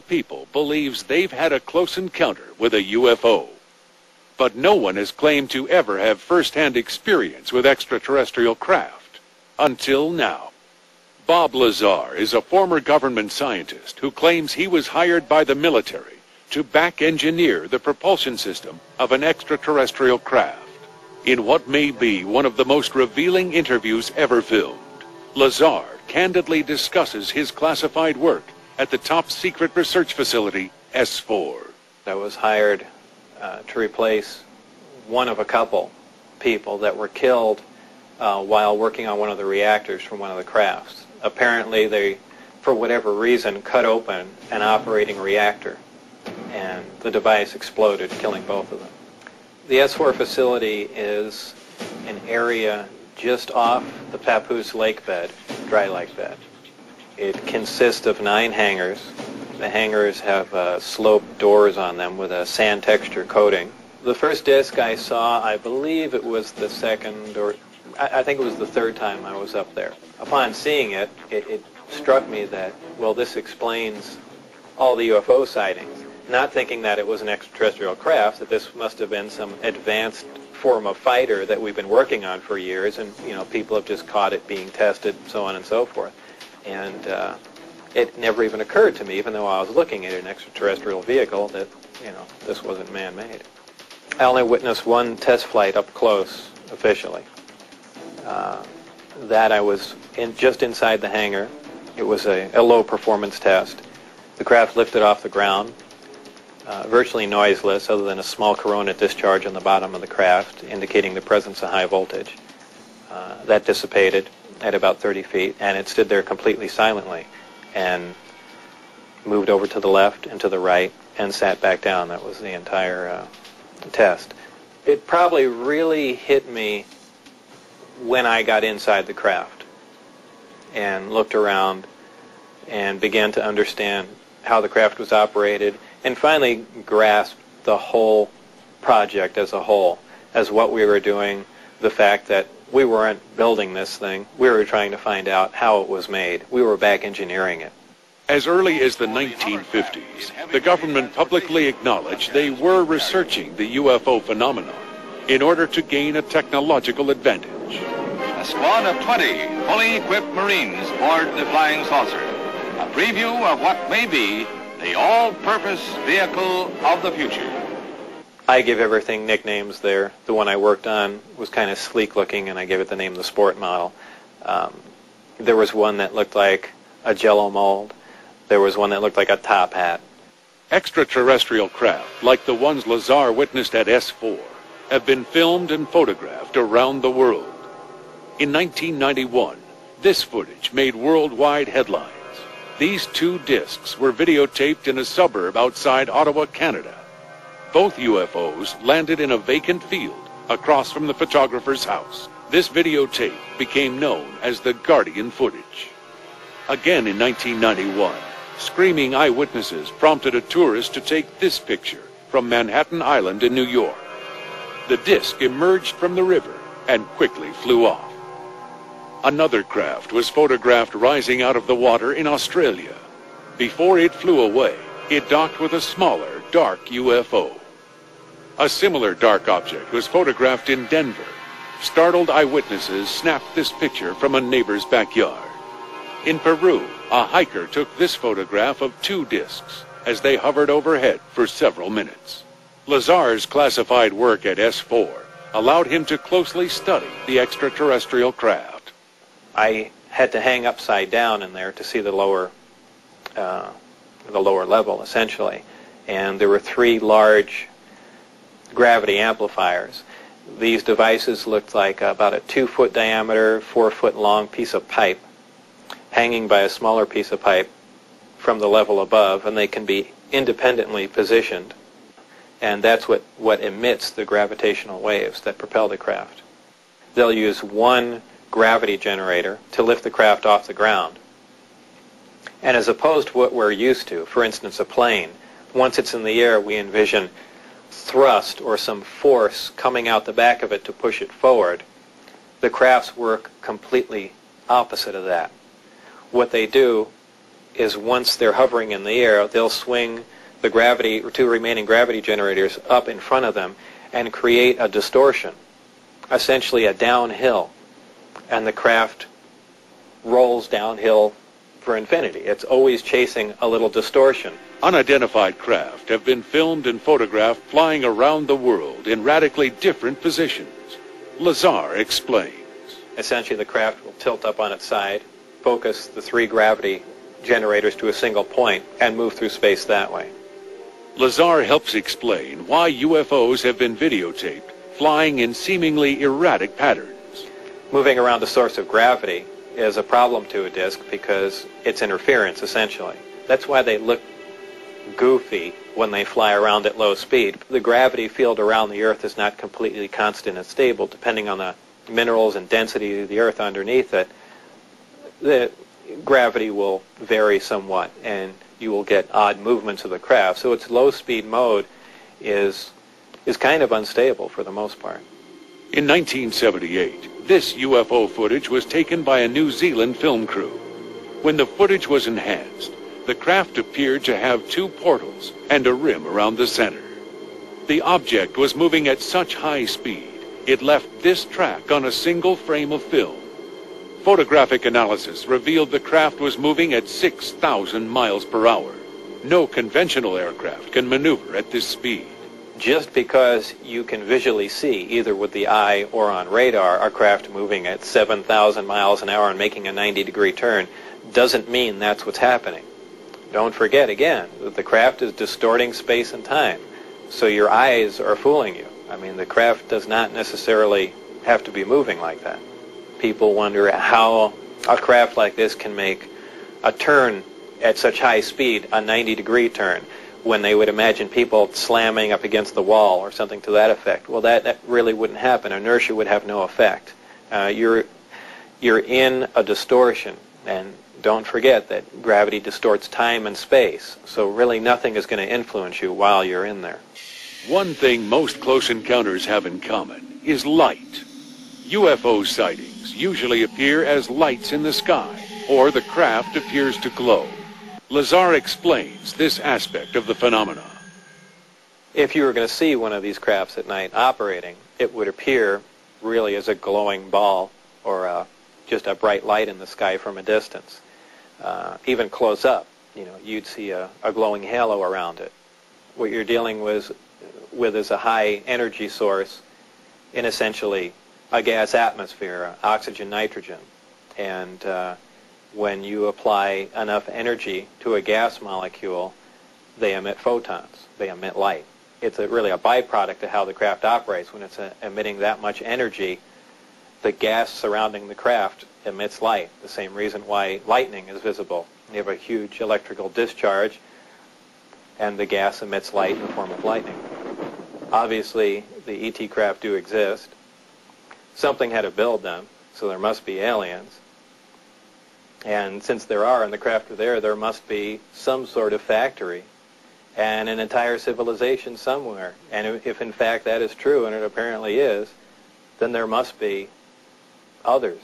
People believes they've had a close encounter with a UFO. But no one has claimed to ever have first-hand experience with extraterrestrial craft. Until now. Bob Lazar is a former government scientist who claims he was hired by the military to back-engineer the propulsion system of an extraterrestrial craft. In what may be one of the most revealing interviews ever filmed, Lazar candidly discusses his classified work at the top-secret research facility, S4. I was hired to replace one of a couple people that were killed while working on one of the reactors from one of the crafts. Apparently they, for whatever reason, cut open an operating reactor and the device exploded, killing both of them. The S4 facility is an area just off the Papoose lake bed, dry lake bed. It consists of 9 hangars. The hangars have sloped doors on them with a sand texture coating. The first disc I saw, I believe it was the second, or I think it was the third time I was up there. Upon seeing it, it struck me that, well, this explains all the UFO sightings. Not thinking that it was an extraterrestrial craft, that this must have been some advanced form of fighter that we've been working on for years, and people have just caught it being tested, so on and so forth. And it never even occurred to me, even though I was looking at an extraterrestrial vehicle, that this wasn't man-made. I only witnessed one test flight up close, officially. That I was just inside the hangar. It was a low-performance test. The craft lifted off the ground, virtually noiseless, other than a small corona discharge on the bottom of the craft, indicating the presence of high voltage. That dissipated at about 30 feet, and it stood there completely silently, and moved over to the left and to the right, and sat back down. That was the entire test. It probably really hit me when I got inside the craft and looked around and began to understand how the craft was operated, and finally grasped the whole project as a whole, as what we were doing, the fact that we weren't building this thing, we were trying to find out how it was made. We were back engineering it. As early as the 1950s, the government publicly acknowledged they were researching the UFO phenomenon in order to gain a technological advantage. A squad of 20 fully equipped Marines board the flying saucer. A preview of what may be the all-purpose vehicle of the future. I give everything nicknames there. The one I worked on was kind of sleek-looking, and I gave it the name the Sport Model. There was one that looked like a Jell-O mold. There was one that looked like a top hat. Extraterrestrial craft, like the ones Lazar witnessed at S4, have been filmed and photographed around the world. In 1991, this footage made worldwide headlines. These 2 discs were videotaped in a suburb outside Ottawa, Canada. Both UFOs landed in a vacant field across from the photographer's house. This videotape became known as the Guardian footage. Again in 1991, screaming eyewitnesses prompted a tourist to take this picture from Manhattan Island in New York. The disc emerged from the river and quickly flew off. Another craft was photographed rising out of the water in Australia. Before it flew away, it docked with a smaller, dark UFO. A similar dark object was photographed in Denver. Startled eyewitnesses snapped this picture from a neighbor's backyard. In Peru, a hiker took this photograph of 2 discs as they hovered overhead for several minutes. Lazar's classified work at S4 allowed him to closely study the extraterrestrial craft. I had to hang upside down in there to see the lower level, essentially. And there were 3 large gravity amplifiers. These devices looked like about a 2-foot diameter, 4-foot long piece of pipe hanging by a smaller piece of pipe from the level above, and they can be independently positioned. And that's what emits the gravitational waves that propel the craft. They'll use one gravity generator to lift the craft off the ground. And as opposed to what we're used to, for instance, a plane, once it's in the air, we envision thrust or some force coming out the back of it to push it forward. The crafts work completely opposite of that. What they do is once they're hovering in the air, they'll swing the gravity, or two remaining gravity generators up in front of them and create a distortion, essentially a downhill, and the craft rolls downhill for infinity. It's always chasing a little distortion. Unidentified craft have been filmed and photographed flying around the world in radically different positions. Lazar explains. Essentially, the craft will tilt up on its side, focus the three gravity generators to a single point, and move through space that way. Lazar helps explain why UFOs have been videotaped flying in seemingly erratic patterns. Moving around the source of gravity is a problem to a disk because it's interference, essentially. That's why they look goofy when they fly around at low speed. The gravity field around the Earth is not completely constant and stable. Depending on the minerals and density of the Earth underneath it, the gravity will vary somewhat, and you will get odd movements of the craft. So its low-speed mode is kind of unstable for the most part. In 1978, this UFO footage was taken by a New Zealand film crew. When the footage was enhanced, the craft appeared to have two portals and a rim around the center. The object was moving at such high speed, it left this track on a single frame of film. Photographic analysis revealed the craft was moving at 6,000 miles per hour. No conventional aircraft can maneuver at this speed. Just because you can visually see, either with the eye or on radar, a craft moving at 7,000 miles an hour and making a 90-degree turn doesn't mean that's what's happening. Don't forget, again, that the craft is distorting space and time, so your eyes are fooling you. I mean, the craft does not necessarily have to be moving like that. People wonder how a craft like this can make a turn at such high speed, a 90-degree turn, when they would imagine people slamming up against the wall or something to that effect. Well, that really wouldn't happen. Inertia would have no effect. You're in a distortion, and don't forget that gravity distorts time and space, so really nothing is going to influence you while you're in there. One thing most close encounters have in common is light. UFO sightings usually appear as lights in the sky, or the craft appears to glow. Lazar explains this aspect of the phenomena. If you were going to see one of these crafts at night operating, it would appear really as a glowing ball or just a bright light in the sky from a distance. Even close up, you'd see a glowing halo around it. What you're dealing with is a high energy source in essentially a gas atmosphere, oxygen, nitrogen. And when you apply enough energy to a gas molecule, they emit photons. They emit light. It's really a byproduct of how the craft operates. When it's emitting that much energy, the gas surrounding the craft emits light. The same reason why lightning is visible. You have a huge electrical discharge, and the gas emits light in the form of lightning. Obviously, the ET craft do exist. Something had to build them, so there must be aliens. And since there are, and the craft are there must be some sort of factory and an entire civilization somewhere. And if in fact that is true, and it apparently is, then there must be others.